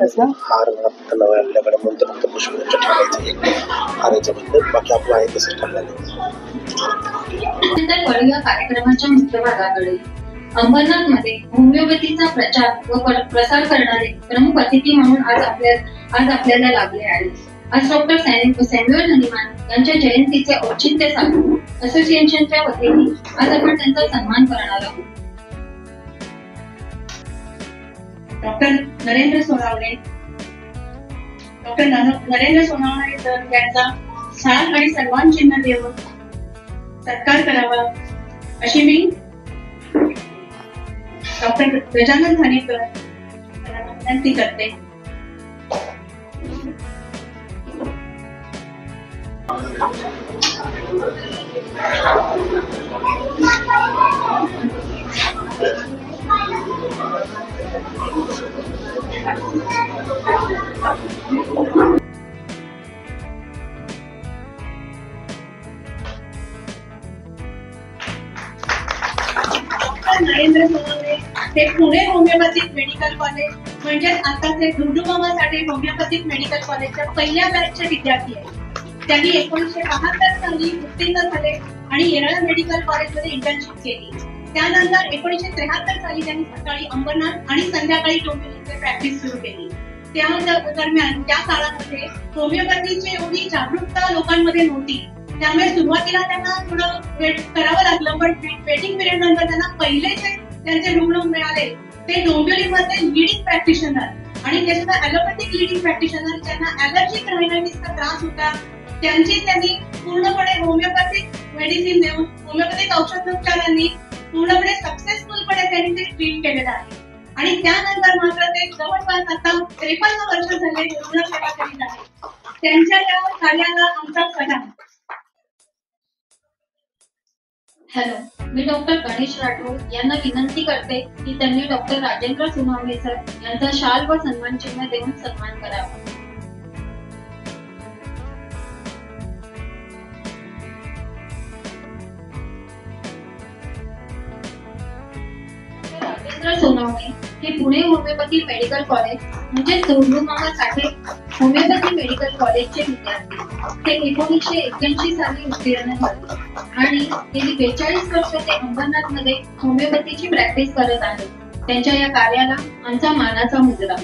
हार आपल्याकडे म्हणतो फक्त पुष्पगुच्छ ठेवायचं एक हारायचं बद्दल, बाकी आपलं आहे तसं ठरलेलं. वळूया कार्यक्रमाच्या मुख्य भागाकडे. अंबरनाथ मध्ये होमिओपॅथीचा प्रचार व प्रसार करणारे प्रमुख अतिथी म्हणून आज आपल्याला लाभले आहे. आज डॉक्टर सॅम्युअल हनीमॅन यांच्या जयंतीचे औचित्य साधून असोसिएशनच्या वतीने आज आपण त्यांचा सन्मान करणार आहोत. डॉक्टर नरेंद्र सोनावणे सर यांचा शाल आणि सन्मान चिन्ह देऊन सत्कार करावा अशी मी डॉक्टर गजानन घाणेकर विनंती करते. नरेंद्र सोनावणे हे पुणे होमिओपॅथिक मेडिकल कॉलेज म्हणजेच आताचे डुडुमामासाठी होमिओपॅथिक मेडिकल कॉलेजच्या पहिल्या बॅचचे विद्यार्थी आहेत. त्यांनी 1972 साली उत्तीर्ण झाले आणि येरळा मेडिकल कॉलेजमध्ये इंटर्नशिप केली. त्यानंतर 1973 साली त्यांनी सकाळी अंबरनाथ आणि संध्याकाळी डोंबिवलीची प्रॅक्टिस सुरू केली. त्या दरम्यान त्या काळामध्ये होमिओपॅथीची एवढी जागरूकता लोकांमध्ये नव्हती. त्यामुळे सुरुवातीला त्यांना थोडं वेट करावं लागलं, पण वेटिंग पिरियड नंतर त्यांना पहिले जे त्यांचे रुग्ण मिळाले ते डोंबिवलीमध्ये लीडिंग प्रॅक्टिशनर आणि ते सुद्धा ॲलोपॅथिक लीडिंग प्रॅक्टिशनर ज्यांना ॲलर्जिक रायनायटिसचा त्रास होता. त्यांनी पूर्णपणे होमिओपॅथिक मेडिसिन देऊन होमिओपॅथिक औषधोपचारांनी पूर्णपणे सक्सेसफुलपणे त्यांनी ते ट्रीट केलेलं आहे. आणि त्यानंतर मात्र ते जवळपास आता 53 वर्ष झाले रुग्णसेवा करीत आहेत. त्यांच्या या कार्याला आमचा सलाम. हॅलो, मी डॉक्टर गणेश राठोड यांना विनंती करते की त्यांनी डॉक्टर राजेंद्र सोनावणे सर यांचा शाल व सन्मान चिन्ह देऊन सन्मान करावा. राजेंद्र सोनावणे हे पुणे होमिओपॅथी मेडिकल कॉलेज म्हणजे डुडुमामा साठे होमिओपॅथी मेडिकल कॉलेजचे विद्यार्थी. ते 1981 साली उत्तीर्ण झाले आणि गेली 42 वर्ष ते अंबरनाथ मध्ये होमिओपॅथीची प्रॅक्टिस करत आहेत. त्यांच्या या कार्याला आमचा मानाचा मुजरा.